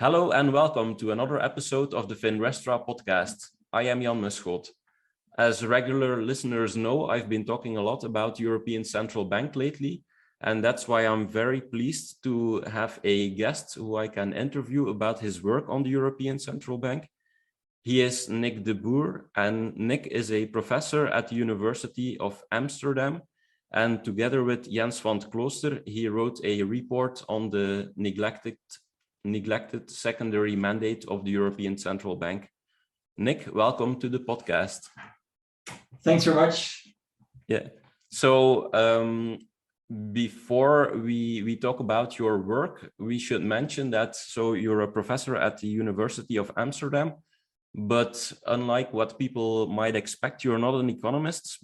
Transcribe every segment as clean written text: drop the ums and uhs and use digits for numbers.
Hello and welcome to another episode of the Finrestra podcast. I am Jan Muschot. As regular listeners know, I've been talking a lot about European Central Bank lately, and that's why I'm very pleased to have a guest who I can interview about his work on the European Central Bank. He is Nik de Boer, and Nik is a professor at the University of Amsterdam. And together with Jens van Klooster, he wrote a report on the neglected secondary mandate of the European Central Bank. Nik, welcome to the podcast. Thanks very much. Yeah. So before we talk about your work, we should mention that you're a professor at the University of Amsterdam, but unlike what people might expect, you're not an economist,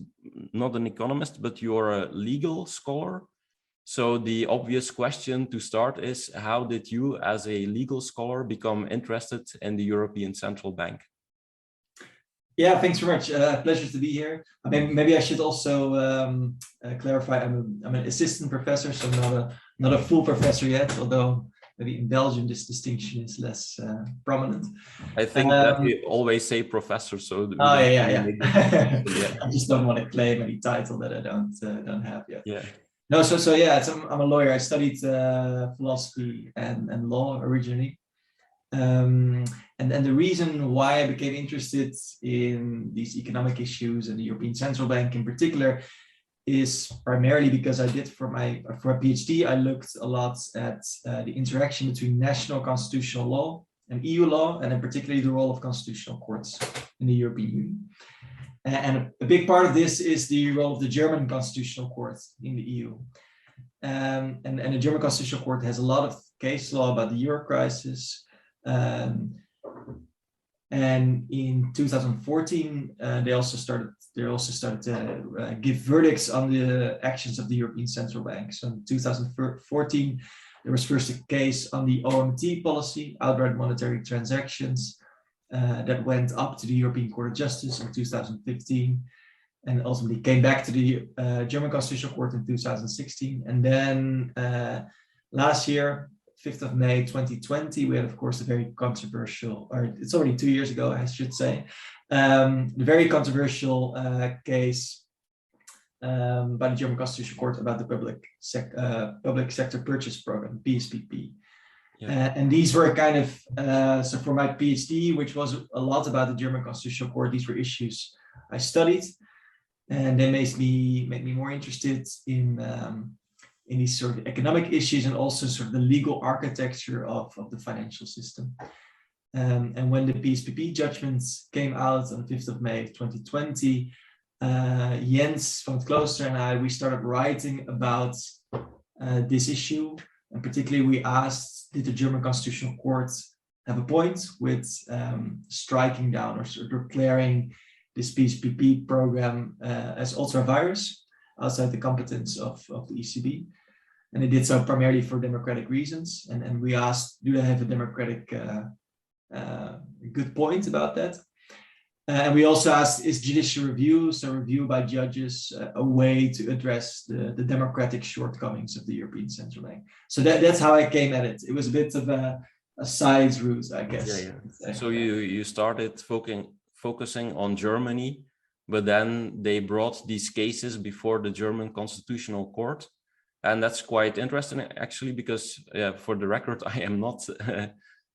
but you're a legal scholar. So the obvious question to start is, how did you as a legal scholar become interested in the European Central Bank? Yeah, thanks very much. Pleasure to be here. I mean, maybe I should also clarify, I'm an assistant professor, so not a full professor yet, although maybe in Belgium this distinction is less prominent. I think that we always say professor, so yeah. I just don't want to claim any title that I don't have yet. Yeah. No, so yeah, I'm a lawyer. I studied philosophy and law originally. And the reason why I became interested in these economic issues and the European Central Bank in particular is primarily because I did for a PhD, I looked a lot at the interaction between national constitutional law and EU law, and in particularly the role of constitutional courts in the European Union. And a big part of this is the role of the German Constitutional Court in the EU. And the German Constitutional Court has a lot of case law about the euro crisis. And in 2014, they also started to give verdicts on the actions of the European Central Bank. So in 2014, there was first a case on the OMT policy, outright monetary transactions, that went up to the European Court of Justice in 2015, and ultimately came back to the German Constitutional Court in 2016. And then last year, 5th of May 2020, we had, of course, a very controversial, or it's already 2 years ago, I should say, the very controversial case by the German Constitutional Court about the public sector purchase program, PSPP. Yeah. And these were kind of, so for my PhD, which was a lot about the German Constitutional Court, these were issues I studied, and they made me more interested in these sort of economic issues and also sort of the legal architecture of the financial system. And when the PSPP judgments came out on the 5th of May 2020, Jens van Klooster and we started writing about this issue. And particularly, we asked, did the German Constitutional Court have a point with striking down or sort of declaring this PSPP program as ultra-virus outside the competence of the ECB? And they did so primarily for democratic reasons. And we asked, do they have a democratic good point about that? And we also asked, is judicial review, so review by judges, a way to address the democratic shortcomings of the European Central Bank? So that's how I came at it. It was a bit of a side route, I guess. Yeah. So you started focusing on Germany, but then they brought these cases before the German Constitutional Court. And that's quite interesting, actually, because for the record, I am not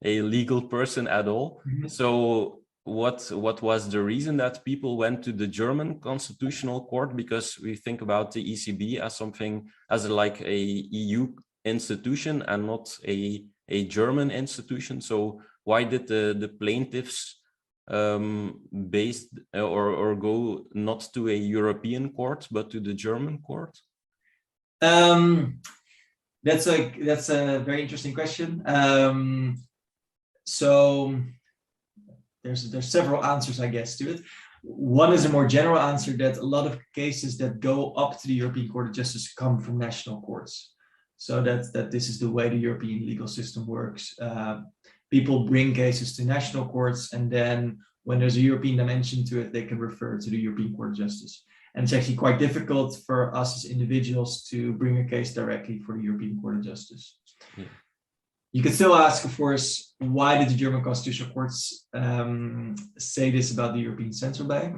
a legal person at all. Mm-hmm. So what was the reason that people went to the German Constitutional Court? Because we think about the ECB as something as like a EU institution and not a German institution. So why did the plaintiffs based or go not to a European court but to the German court? That's a very interesting question. So there's several answers, I guess, to it. One is a more general answer, that a lot of cases that go up to the European Court of Justice come from national courts. So that this is the way the European legal system works. People bring cases to national courts, and then when there's a European dimension to it, they can refer to the European Court of Justice. And it's actually quite difficult for us as individuals to bring a case directly for the European Court of Justice. Yeah. You can still ask, of course, why did the German constitutional courts say this about the European Central Bank?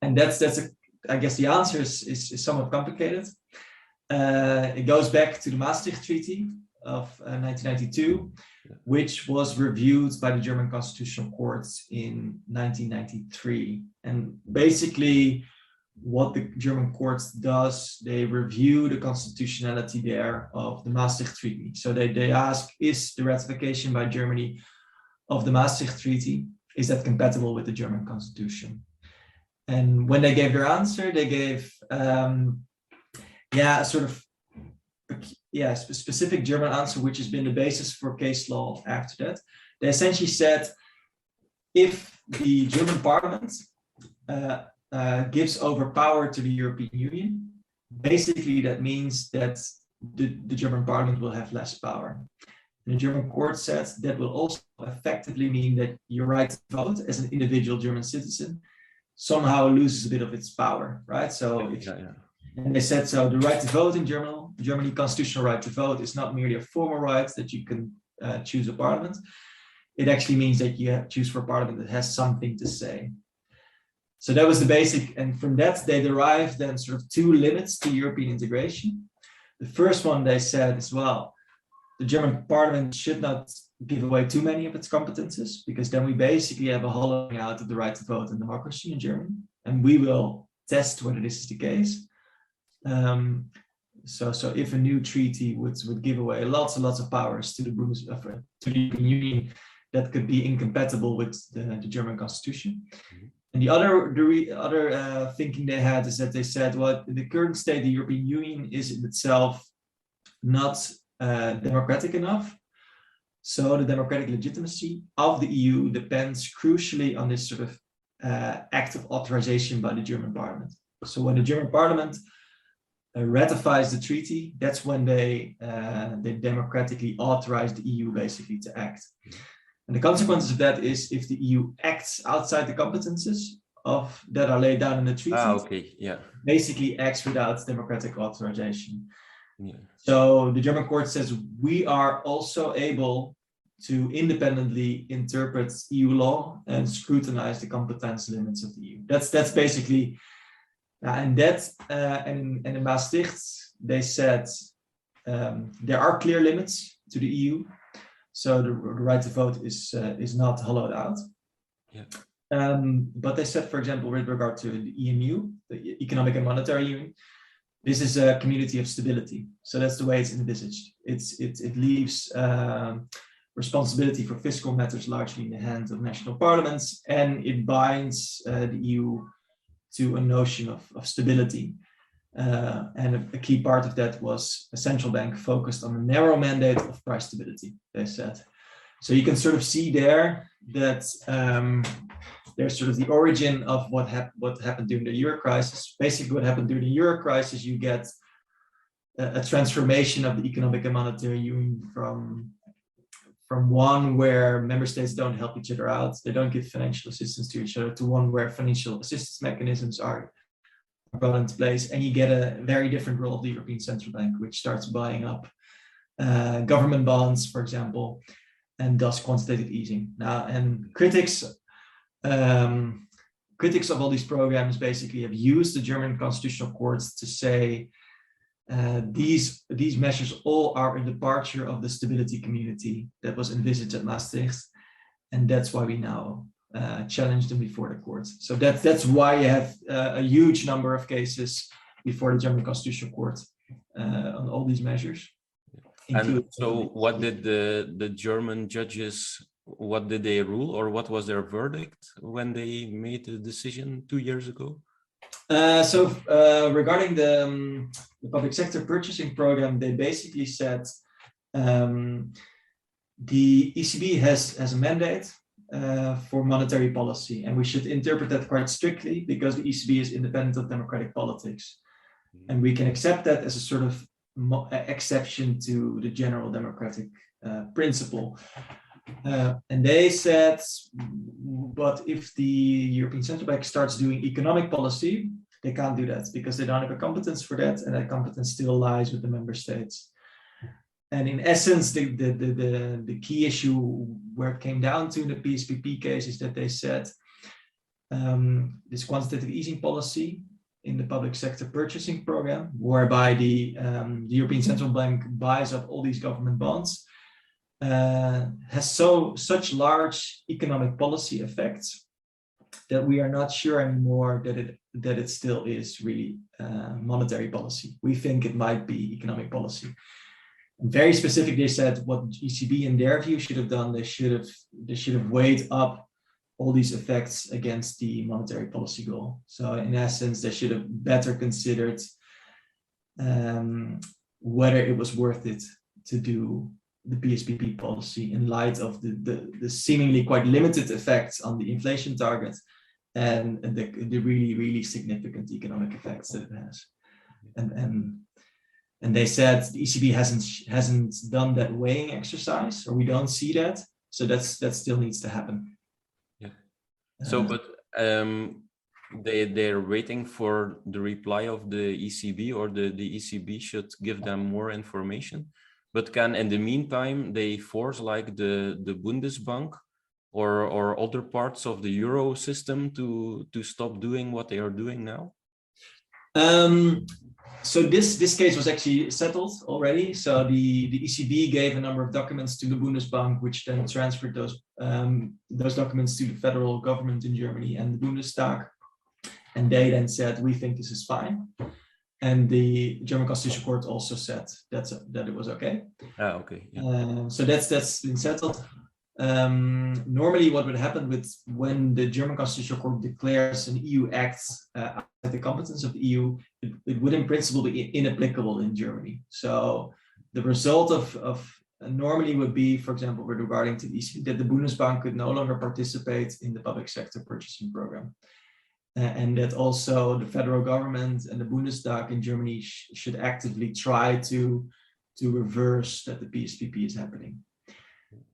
And I guess the answer is somewhat complicated. It goes back to the Maastricht Treaty of 1992, which was reviewed by the German Constitutional Court in 1993. And basically, what the German courts does, they review the constitutionality there of the Maastricht Treaty. So they ask, is the ratification by Germany of the Maastricht Treaty, is that compatible with the German constitution? And when they gave their answer, they gave a sort of specific German answer, which has been the basis for case law after that. They essentially said, if the German parliament gives over power to the European Union, basically that means that the German parliament will have less power. And the German court said that will also effectively mean that your right to vote as an individual German citizen somehow loses a bit of its power, right? So and they said, so the right to vote in Germany, constitutional right to vote is not merely a formal right that you can choose a parliament. It actually means that you choose for a parliament that has something to say. So that was the basic, and from that they derived then sort of two limits to European integration. The first one they said is, well, the German parliament should not give away too many of its competences, because then we basically have a hollowing out of the right to vote and democracy in Germany, and we will test whether this is the case. So if a new treaty would give away lots and lots of powers to the European Union, that could be incompatible with the German constitution. Mm-hmm. And the other thinking they had is that they said, well, in the current state, the European Union is in itself not democratic enough. So the democratic legitimacy of the EU depends crucially on this sort of act of authorization by the German parliament. So when the German parliament ratifies the treaty, that's when they democratically authorize the EU basically to act. And the consequences of that is, if the EU acts outside the competences that are laid down in the treaty, basically acts without democratic authorization. Yeah. So the German court says we are also able to independently interpret EU law and scrutinize the competence limits of the EU. That's basically, and in Maastricht they said there are clear limits to the EU. So the right to vote is not hollowed out. Yeah. But they said, for example, with regard to the EMU, the Economic and Monetary Union, this is a community of stability. So that's the way it's envisaged. It leaves responsibility for fiscal matters largely in the hands of national parliaments, and it binds the EU to a notion of stability. And a key part of that was a central bank focused on a narrow mandate of price stability, they said. So you can sort of see there that there's sort of the origin of what happened during the euro crisis. Basically, what happened during the euro crisis, you get a transformation of the economic and monetary union from one where member states don't help each other out, they don't give financial assistance to each other, to one where financial assistance mechanisms are brought into place, and you get a very different role of the European Central Bank, which starts buying up government bonds, for example, and does quantitative easing. Now, and critics of all these programs basically have used the German constitutional courts to say these measures all are a departure of the stability community that was envisaged at Maastricht, and that's why we now challenge them before the courts. So that's why you have a huge number of cases before the German Constitutional Court on all these measures. And so what did the German judges, what did they rule, or what was their verdict when they made the decision 2 years ago? Regarding the public sector purchasing program, they basically said the ECB has a mandate for monetary policy, and we should interpret that quite strictly because the ECB is independent of democratic politics, and we can accept that as a sort of exception to the general democratic principle. And they said, but if the European Central Bank starts doing economic policy, they can't do that because they don't have a competence for that, and that competence still lies with the member states. And in essence, the key issue where it came down to in the PSPP case is that they said this quantitative easing policy in the public sector purchasing program, whereby the European Central Bank buys up all these government bonds, has such large economic policy effects that we are not sure anymore that it still is really monetary policy. We think it might be economic policy. And very specific, they said what ECB in their view should have done, they should have weighed up all these effects against the monetary policy goal. So in essence, they should have better considered whether it was worth it to do the PSPP policy in light of the seemingly quite limited effects on the inflation target and the really, really significant economic effects that it has. And they said the ECB hasn't done that weighing exercise, or we don't see that. So that still needs to happen. Yeah. So, but they're waiting for the reply of the ECB, or the ECB should give them more information. But can, in the meantime, they force like the Bundesbank or other parts of the euro system to stop doing what they are doing now? So this case was actually settled already. So the ECB gave a number of documents to the Bundesbank, which then transferred those documents to the federal government in Germany and the Bundestag. And they then said, we think this is fine. And the German Constitutional Court also said that it was okay. Okay. Yeah. So that's been settled. Normally what would happen when the German Constitutional Court declares an EU act outside the competence of the EU, it would in principle be inapplicable in Germany. So the result of normally would be, for example, regarding to the ECB, that the Bundesbank could no longer participate in the public sector purchasing program. And that also the federal government and the Bundestag in Germany should actively try to reverse that the PSPP is happening.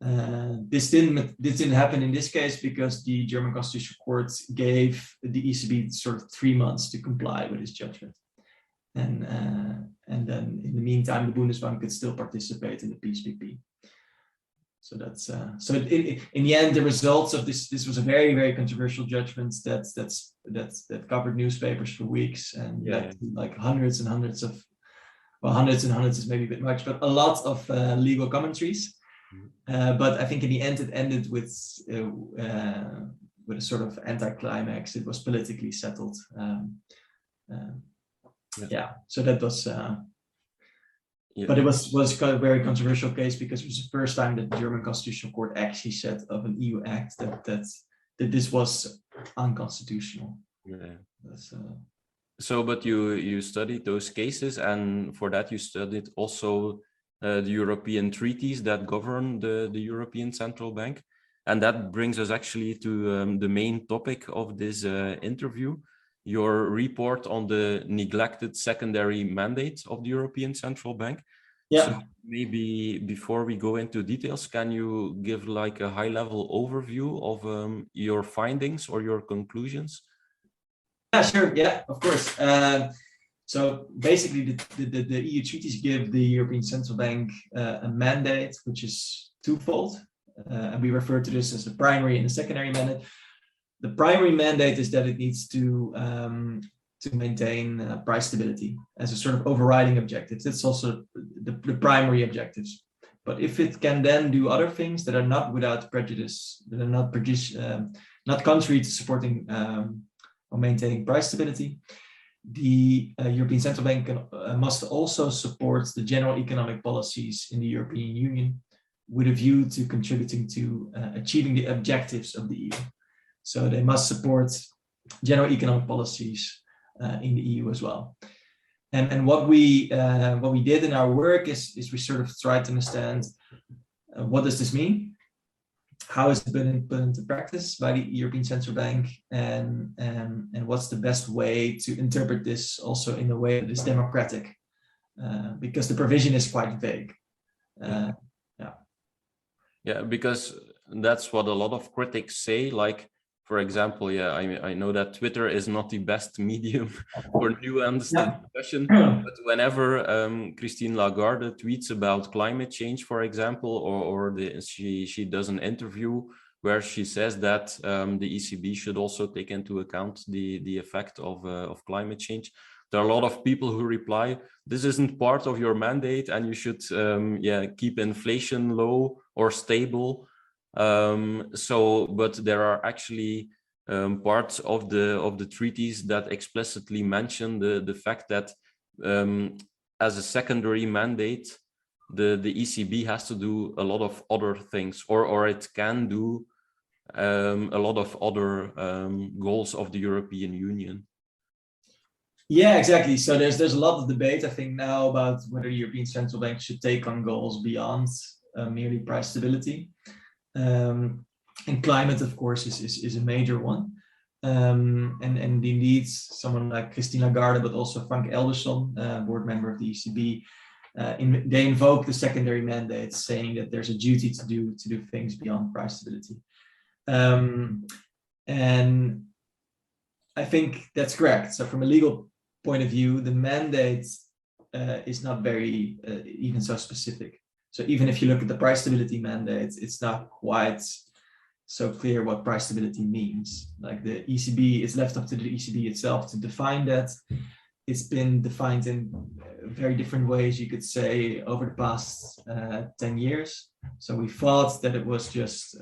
This didn't happen in this case because the German Constitutional Court gave the ECB sort of 3 months to comply with its judgment, and then in the meantime the Bundesbank could still participate in the PSPP. So that's in the end the results of this was a very, very controversial judgment that covered newspapers for weeks and like hundreds and hundreds of, well, hundreds and hundreds is maybe a bit much, but a lot of legal commentaries. But I think in the end it ended with a sort of anticlimax. It was politically settled. So that was. But it was kind of a very controversial case because it was the first time that the German Constitutional Court actually said of an EU act that this was unconstitutional. Yeah. So, but you studied those cases, and for that you studied also the European treaties that govern the European Central Bank. And that brings us actually to the main topic of this interview, your report on the neglected secondary mandate of the European Central Bank. Yeah. So maybe before we go into details, can you give like a high-level overview of your findings or your conclusions? Yeah, sure. Yeah, of course. So basically, the EU treaties give the European Central Bank a mandate which is twofold, and we refer to this as the primary and the secondary mandate. The primary mandate is that it needs to maintain price stability as a sort of overriding objective. That's also the primary objectives. But if it can then do other things that are not without prejudice, that are not contrary to supporting or maintaining price stability, the European Central Bank must also support the general economic policies in the European Union with a view to contributing to achieving the objectives of the EU. So they must support general economic policies in the EU as well. And what we did in our work is we sort of tried to understand what does this mean? How has it been put into practice by the European Central Bank, and what's the best way to interpret this also in a way that is democratic, because the provision is quite vague. Yeah, because that's what a lot of critics say. Like, for example, yeah, I know that Twitter is not the best medium for nuanced discussion, but whenever Christine Lagarde tweets about climate change, for example, or she does an interview where she says that the ECB should also take into account the effect of climate change, there are a lot of people who reply, this isn't part of your mandate and you should keep inflation low or stable. But there are actually parts of the treaties that explicitly mention the fact that as a secondary mandate, the ECB has to do a lot of other things, or it can do a lot of other goals of the European Union. Yeah, exactly. So there's a lot of debate, I think, now about whether the European Central Bank should take on goals beyond merely price stability. And climate, of course, is a major one. And indeed, someone like Christine Lagarde, but also Frank Elderson, board member of the ECB, they invoke the secondary mandate, saying that there's a duty to do things beyond price stability. And I think that's correct. So from a legal point of view, the mandate is not very even so specific. So even if you look at the price stability mandate, it's not quite so clear what price stability means. Like the ECB, it's left up to the ECB itself to define that. It's been defined in very different ways, you could say, over the past 10 years. So we thought that it was just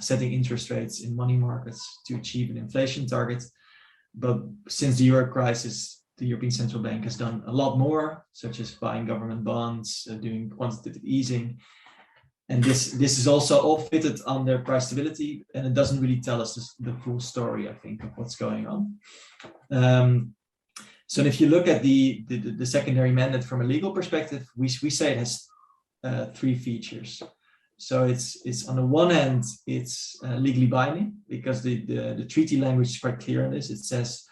setting interest rates in money markets to achieve an inflation target. But since the Euro crisis, the European Central Bank has done a lot more, such as buying government bonds, doing quantitative easing. And this is also all fitted under price stability, and it doesn't really tell us the full story, I think, of what's going on. So if you look at the secondary mandate from a legal perspective, we say it has three features. So it's on the one hand, it's legally binding, because the treaty language is quite clear on this. It says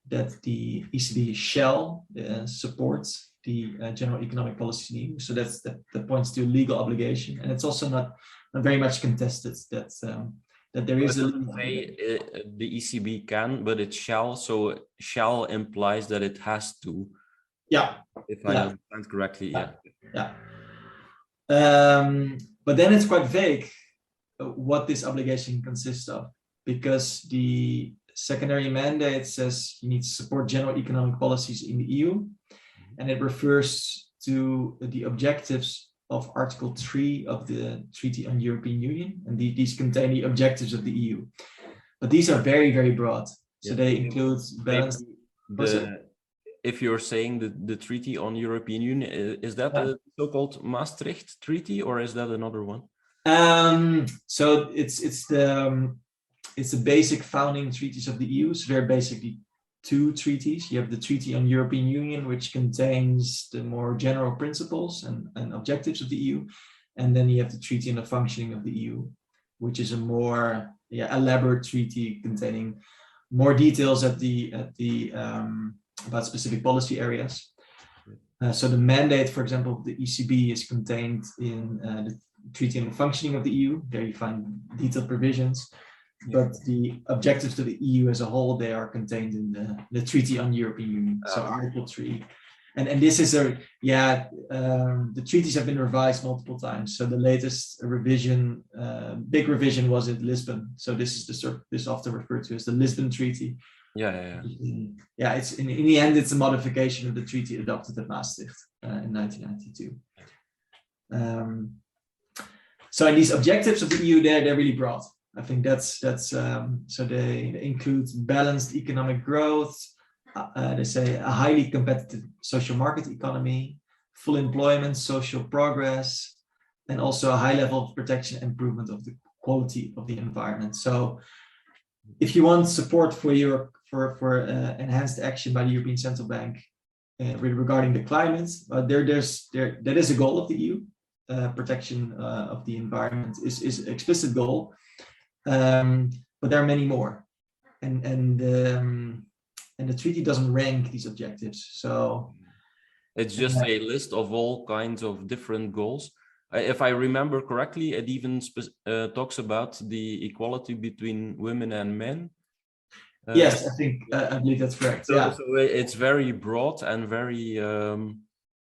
that the ECB shall support the general economic policy in the EU. So that points to a legal obligation, and it's also not very much contested that there is a legal obligation. The ECB can, but it shall. So shall implies that it has to. Yeah. If I understand correctly, yeah. But then it's quite vague what this obligation consists of, because the secondary mandate says you need to support general economic policies in the EU, and it refers to the objectives of Article 3 of the Treaty on European Union, and these contain the objectives of the EU. But these are very, very broad. So they include balance. If you're saying the Treaty on European Union, is that the so-called Maastricht Treaty, or is that another one? So it's the basic founding treaties of the EU. So they're basically two treaties. You have the Treaty on European Union, which contains the more general principles and objectives of the EU, and then you have the Treaty on the Functioning of the EU, which is a more elaborate treaty containing more details about specific policy areas. So the mandate, for example, of the ECB is contained in the Treaty on the Functioning of the EU. There you find detailed provisions, but the objectives to the EU as a whole, they are contained in the Treaty on European Union. So Article 3. And this is the treaties have been revised multiple times. So the latest revision, big revision, was in Lisbon. So this is often referred to as the Lisbon Treaty. It's in the end, it's a modification of the treaty adopted at Maastricht in 1992. So in these objectives of the EU, they're really broad. I think that's so they include balanced economic growth. They say a highly competitive social market economy, full employment, social progress, and also a high level of protection and improvement of the quality of the environment. So if you want support for enhanced action by the European Central Bank regarding the climate, that is a goal of the EU. Protection of the environment is an explicit goal, but there are many more, and the treaty doesn't rank these objectives. So it's just a list of all kinds of different goals. if I remember correctly, it even talks about the equality between women and men. Yes, I believe that's correct. So, yeah. so it's very broad and very,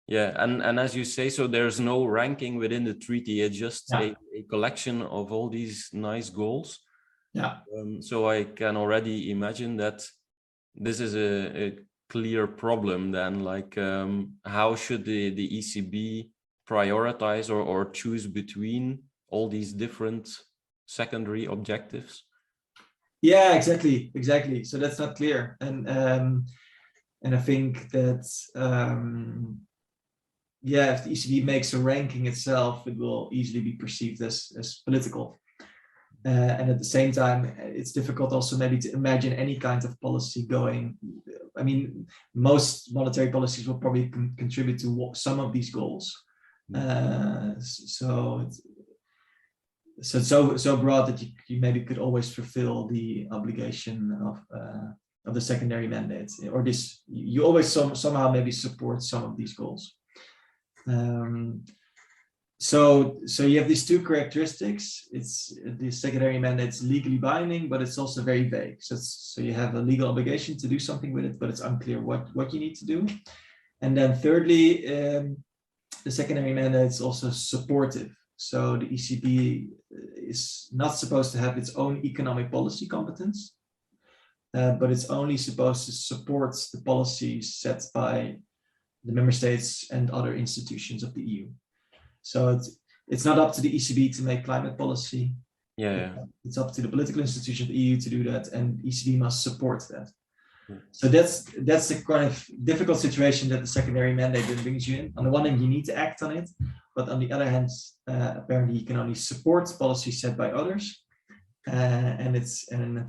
yeah. And as you say, so there's no ranking within the treaty. It's just a collection of all these nice goals. Yeah. So I can already imagine that this is a clear problem then, like how should the ECB prioritize or choose between all these different secondary objectives? Yeah, exactly. So that's not clear, and I think that yeah, if the ECB makes a ranking itself, it will easily be perceived as political. And at the same time, it's difficult also maybe to imagine any kind of policy going. I mean, most monetary policies will probably contribute to some of these goals. So it's so broad that you maybe could always fulfill the obligation of the secondary mandate, or this you always somehow maybe support some of these goals. So you have these two characteristics. It's the secondary mandate is legally binding, but it's also very vague. So you have a legal obligation to do something with it, but it's unclear what you need to do. And then thirdly, the secondary mandate is also supportive. So the ECB is not supposed to have its own economic policy competence, but it's only supposed to support the policies set by the member states and other institutions of the EU. So it's not up to the ECB to make climate policy. Yeah. It's up to the political institution of the EU to do that, and ECB must support that. Yeah. So that's the kind of difficult situation that the secondary mandate brings you in. On the one hand, you need to act on it, but on the other hand, apparently you can only support policies set by others. And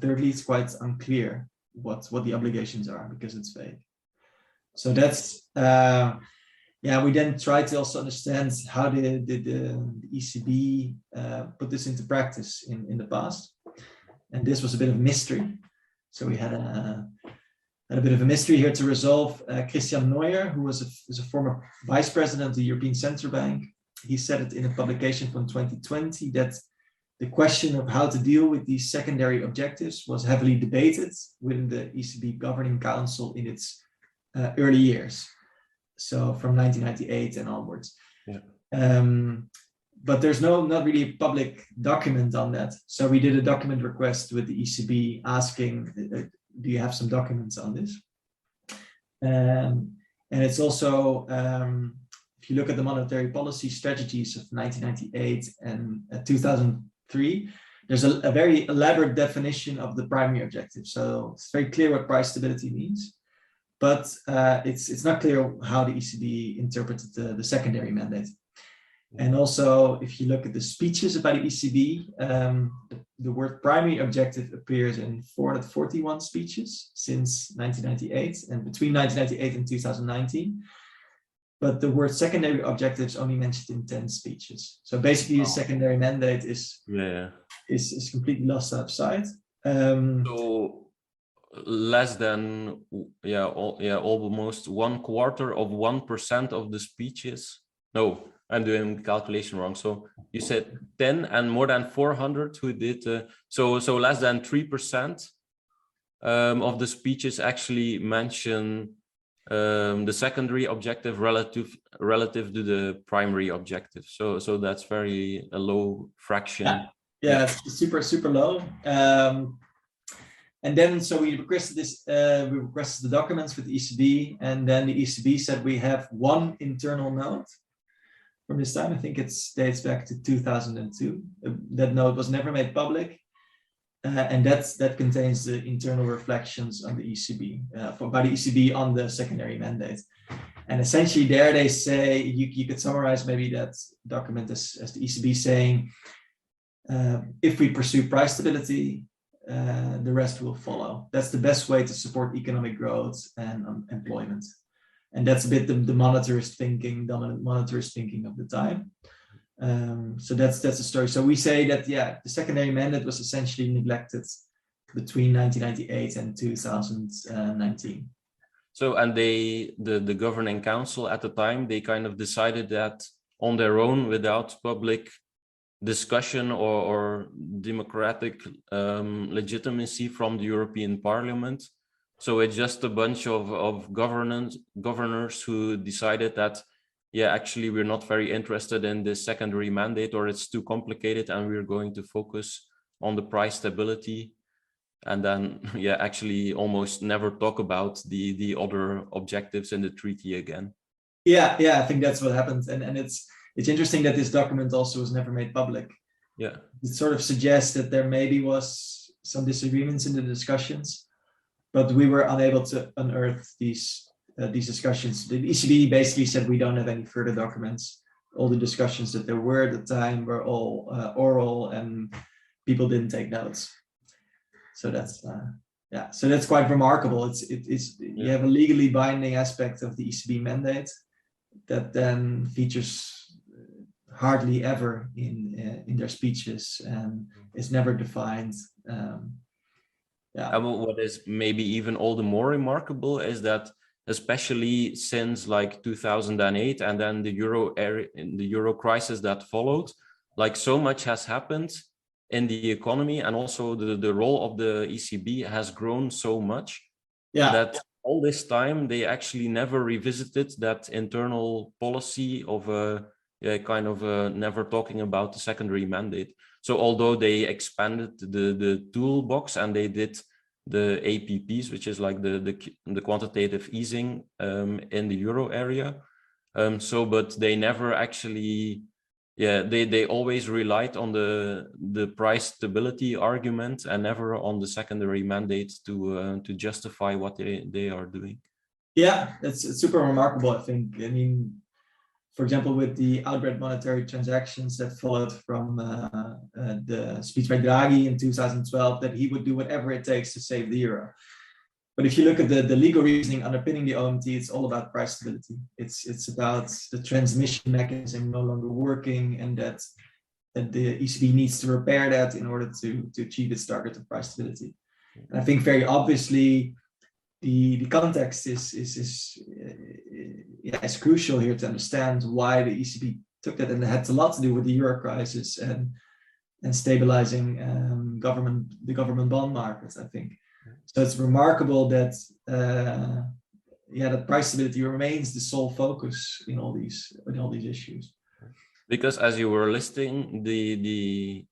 thirdly, it's quite unclear what the obligations are because it's vague. So that's we then try to also understand how the ECB put this into practice in the past, and this was a bit of mystery. So we had a bit of a mystery here to resolve. Christian Neuer, who was a former vice president of the European Central Bank, he said it in a publication from 2020 that the question of how to deal with these secondary objectives was heavily debated within the ECB Governing Council in its early years. So from 1998 and onwards. Yeah. But there's not really a public document on that. So we did a document request with the ECB asking, do you have some documents on this? And it's also, if you look at the monetary policy strategies of 1998 and 2003, there's a very elaborate definition of the primary objective. So it's very clear what price stability means. But it's not clear how the ECB interpreted the secondary mandate. And also, if you look at the speeches about the ECB, the word primary objective appears in 441 speeches since 1998 and between 1998 and 2019. But the word secondary objective is only mentioned in 10 speeches. So basically, the secondary mandate is completely lost out of sight. So less than almost 1/4 of the speeches. No, I'm doing the calculation wrong. So you said 10 and more than 400 who did so less than 3% of the speeches actually mention the secondary objective relative to the primary objective. So that's a low fraction. Yeah, it's super low. And then, so we requested the documents with the ECB, and then the ECB said we have one internal note from this time. I think it dates back to 2002. That note was never made public, and that contains the internal reflections on the ECB by the ECB on the secondary mandate. And essentially, there they say you could summarize maybe that document as the ECB saying, if we pursue price stability, the rest will follow. That's the best way to support economic growth and employment. And that's a bit the dominant monetarist thinking of the time. So that's the story. So we say that, the secondary mandate was essentially neglected between 1998 and 2019. So, and the governing council at the time, they kind of decided that on their own without public discussion or democratic legitimacy from the European Parliament. So it's just a bunch of governors who decided that, yeah, actually, we're not very interested in this secondary mandate, or it's too complicated, and we're going to focus on the price stability. And then, yeah, actually almost never talk about the other objectives in the treaty again. Yeah, I think that's what happened. And it's interesting that this document also was never made public. Yeah. It sort of suggests that there maybe was some disagreements in the discussions, but we were unable to unearth these discussions. The ECB basically said we don't have any further documents. All the discussions that there were at the time were all oral, and people didn't take notes. So that's so that's quite remarkable. You have a legally binding aspect of the ECB mandate that then features hardly ever in their speeches and is never defined. What is maybe even all the more remarkable is that, especially since like 2008 and then the euro crisis that followed, like so much has happened in the economy, and also the role of the ECB has grown so much that all this time they actually never revisited that internal policy of never talking about the secondary mandate. So although they expanded the toolbox and they did the APPs, which is like the quantitative easing in the euro area, but they never actually, they always relied on the price stability argument and never on the secondary mandate to justify what they are doing. Yeah, it's super remarkable, I think. I mean, for example, with the outright monetary transactions that followed from the speech by Draghi in 2012, that he would do whatever it takes to save the euro. But if you look at the legal reasoning underpinning the OMT, it's all about price stability. It's about the transmission mechanism no longer working, and that the ECB needs to repair that in order to achieve its target of price stability. And I think very obviously the context is crucial here to understand why the ECB took that, and it had a lot to do with the euro crisis and stabilizing the government bond markets, I think. So it's remarkable that that price stability remains the sole focus in all these issues. Because as you were listing the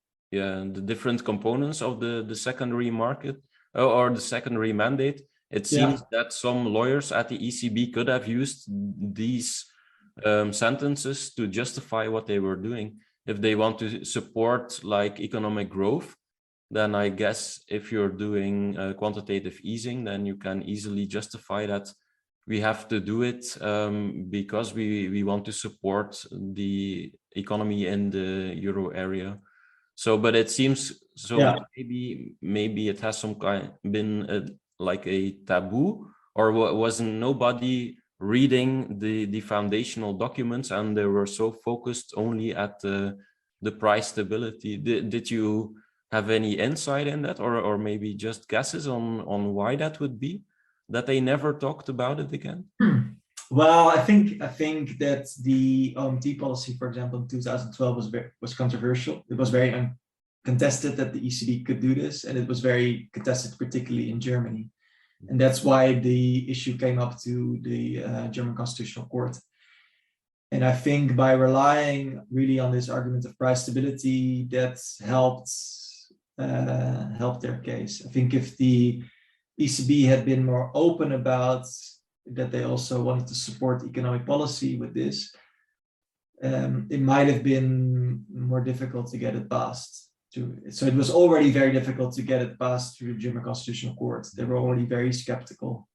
different components of the secondary market or the secondary mandate, it seems that some lawyers at the ECB could have used these sentences to justify what they were doing. If they want to support like economic growth, then I guess if you're doing quantitative easing, then you can easily justify that we have to do it because we want to support the economy in the euro area. So, but it seems maybe it has been like a taboo, or wasn't nobody reading the foundational documents, and they were so focused only at the price stability. Did you have any insight in that, or maybe just guesses on why that would be, that they never talked about it again? Well, I think that the OMT policy, for example, in 2012 was controversial. It was very contested that the ECB could do this, and it was very contested, particularly in Germany. And that's why the issue came up to the German Constitutional Court. And I think by relying really on this argument of price stability, that helped their case. I think if the ECB had been more open about that they also wanted to support economic policy with this, it might have been more difficult to get it passed. So it was already very difficult to get it passed through the German Constitutional Court. They were already very skeptical.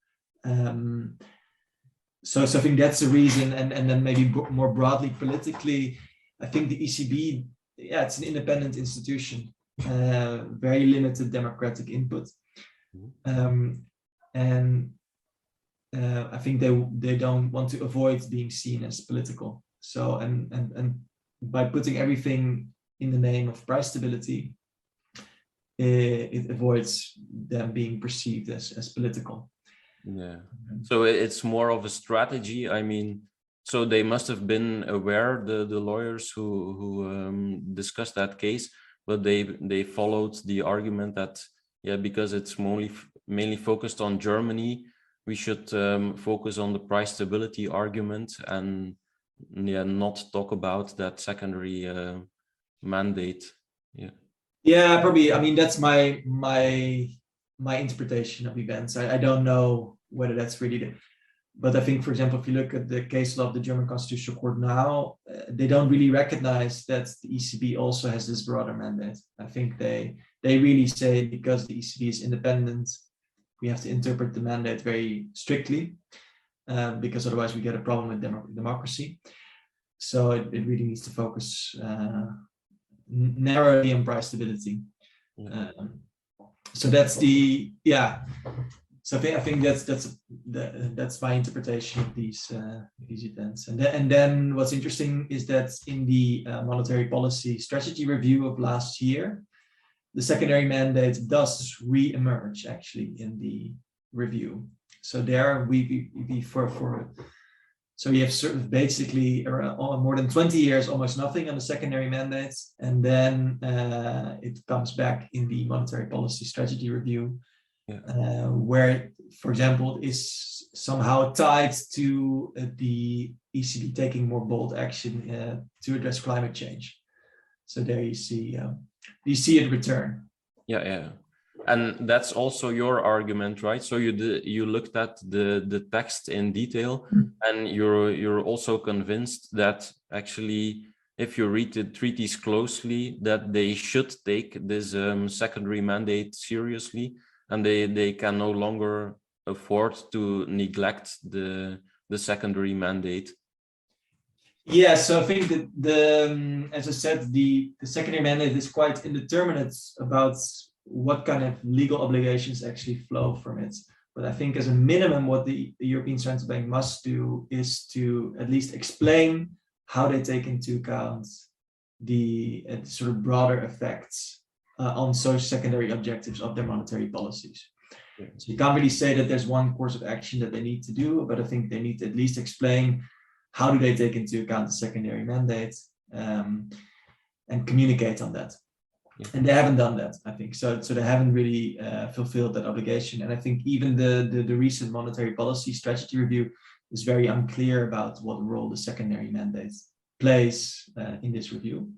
So I think that's the reason. And then maybe more broadly politically, I think the ECB, it's an independent institution, very limited democratic input. And I think they don't want to avoid being seen as political. So, and by putting everything in the name of price stability, it avoids them being perceived as political. Yeah. So it's more of a strategy. I mean, So they must have been aware, the lawyers who discussed that case, but they followed the argument that, yeah, because it's mainly focused on Germany, we should focus on the price stability argument and, yeah, not talk about that secondary mandate. Yeah. Yeah, probably. I mean, that's my interpretation of events. I don't know whether that's really the, but I think, for example, if you look at the case law of the German Constitutional Court now, they don't really recognize that the ECB also has this broader mandate. I think they really say, because the ECB is independent, we have to interpret the mandate very strictly, because otherwise we get a problem with democracy. So it really needs to focus narrowly on price stability. So that's the, yeah. So I think that's my interpretation of these events. And then what's interesting is that in the monetary policy strategy review of last year, the secondary mandate does re-emerge actually in the review. So there so you have sort of basically around more than 20 years, almost nothing on the secondary mandates, and then it comes back in the monetary policy strategy review. Yeah. Where, for example, is somehow tied to the ECB taking more bold action to address climate change. So there you see it return. Yeah, and that's also your argument, right? So you looked at the text in detail, and you're also convinced that actually, if you read the treaties closely, that they should take this secondary mandate seriously. And they can no longer afford to neglect the secondary mandate. Yeah, so I think that as I said, the secondary mandate is quite indeterminate about what kind of legal obligations actually flow from it. But I think as a minimum, what the European Central Bank must do is to at least explain how they take into account the sort of broader effects on social secondary objectives of their monetary policies. Yeah. So you can't really say that there's one course of action that they need to do, but I think they need to at least explain how do they take into account the secondary mandate and communicate on that. Yeah. And they haven't done that, I think. So they haven't really fulfilled that obligation. And I think even the recent monetary policy strategy review is very unclear about what role the secondary mandate plays in this review.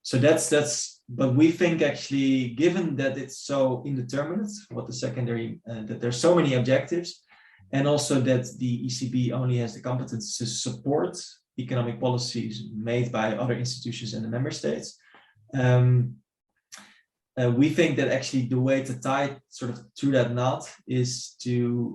So that's, but we think actually, given that it's so indeterminate, what the secondary, that there's so many objectives, and also that the ECB only has the competence to support economic policies made by other institutions in the member states. We think that actually the way to tie sort of through that knot is to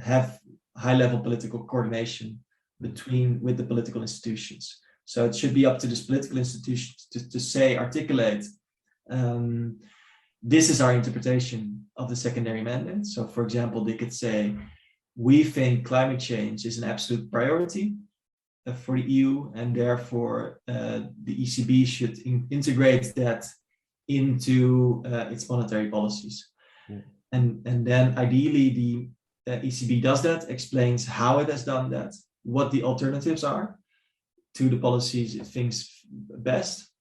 have high-level political coordination with the political institutions. So it should be up to this political institution to say, articulate, this is our interpretation of the secondary mandate. So for example, they could say, we think climate change is an absolute priority for the EU, and therefore the ECB should integrate that into its monetary policies. Yeah. And then ideally the ECB does that, explains how it has done that, what the alternatives are to the policies it thinks best,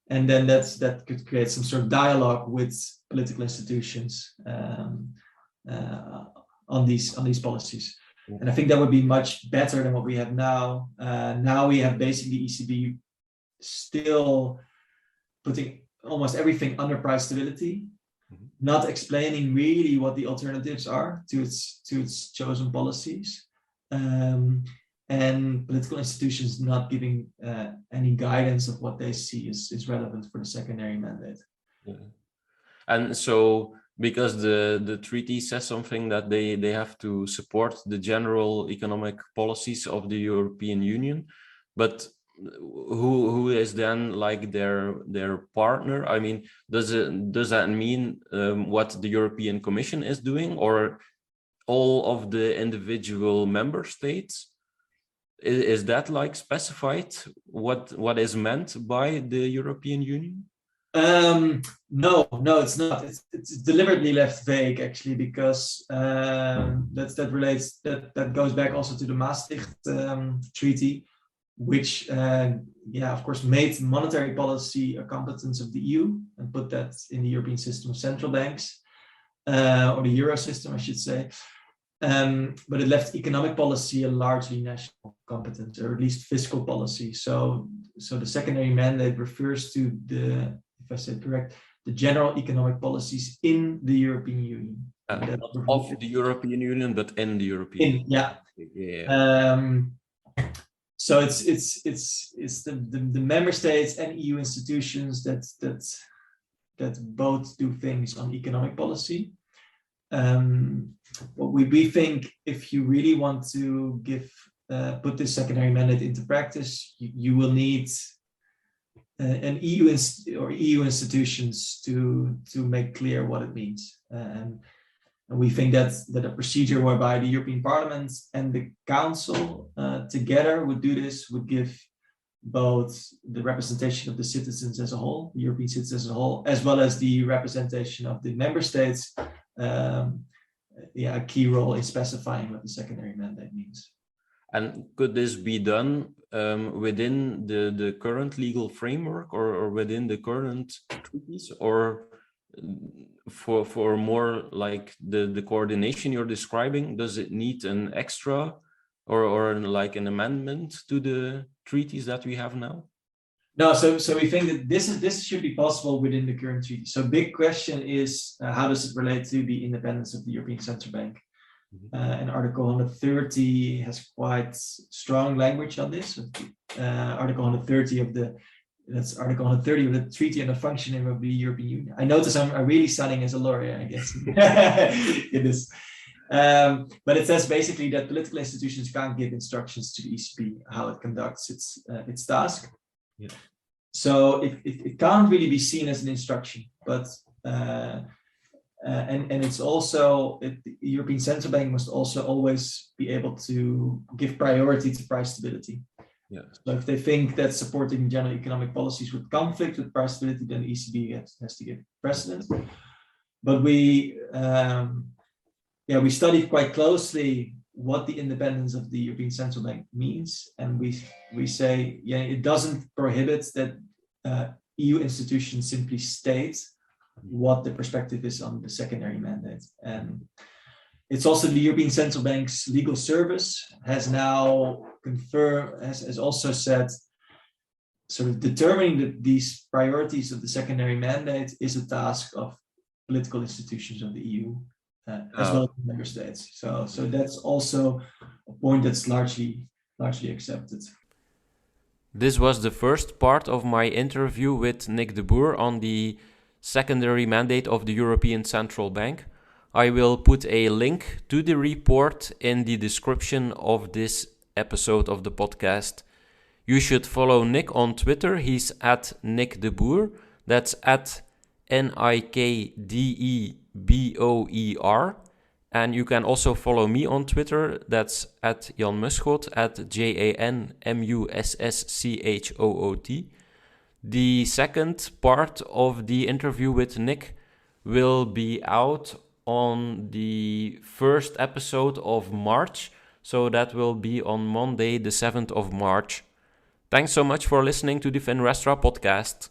and then that could create some sort of dialogue with political institutions on these policies. Yeah. And I think that would be much better than what we have now. Now we have basically ECB still putting almost everything under price stability, not explaining really what the alternatives are to its chosen policies. And political institutions not giving any guidance of what they see is relevant for the secondary mandate. Yeah. And so, because the treaty says something that they have to support the general economic policies of the European Union, but who is then like their partner? I mean, does that mean what the European Commission is doing, or all of the individual member states? Is that like specified what is meant by the European Union? No, it's not. It's deliberately left vague, actually, because that goes back also to the Maastricht Treaty, which of course made monetary policy a competence of the EU and put that in the European system of central banks, or the Euro system, I should say. But it left economic policy a largely national competence, or at least fiscal policy. So the secondary mandate refers to the, if I said correct, the general economic policies in the European Union. Not of the European Union, but in the European Union. Yeah. So it's the member states and EU institutions that both do things on economic policy. What we think, if you really want to put this secondary mandate into practice, you will need an EU institutions to make clear what it means. And we think that a procedure whereby the European Parliament and the Council together would do this would give both the representation of the citizens as a whole, the European citizens as a whole, as well as the representation of the member states, a key role in specifying what the secondary mandate means. And could this be done within the current legal framework, or within the current treaties, or for more like the coordination you're describing? Does it need an extra or like an amendment to the treaties that we have now? No, so we think that this should be possible within the current treaty. So big question is, how does it relate to the independence of the European Central Bank? And Article 130 has quite strong language on this. Article 130 of the Treaty on the Functioning of the European Union. I notice I'm really studying as a lawyer, I guess. It is. But it says basically that political institutions can't give instructions to the ECB how it conducts its task. Yeah. So it can't really be seen as an instruction, but and it's also the European Central Bank must also always be able to give priority to price stability. Yeah. So if they think that supporting general economic policies would conflict with price stability, then the ECB has to give precedence. But we studied quite closely what the independence of the European Central Bank means, and we say it doesn't prohibit that EU institutions simply state what the perspective is on the secondary mandate. And it's also the European Central Bank's legal service has now confirmed, has also said, sort of determining these priorities of the secondary mandate is a task of political institutions of the EU, as well as the member states. So that's also a point that's largely accepted. This was the first part of my interview with Nik de Boer on the secondary mandate of the European Central Bank. I will put a link to the report in the description of this episode of the podcast. You should follow Nik on Twitter. He's at Nik de Boer. That's at NIKDEBOER. And you can also follow me on Twitter. That's at Jan Muschot, at JANMUSSCHOOT. The second part of the interview with Nik will be out on the first episode of March. So that will be on Monday, the 7th of March. Thanks so much for listening to the Finrestra podcast.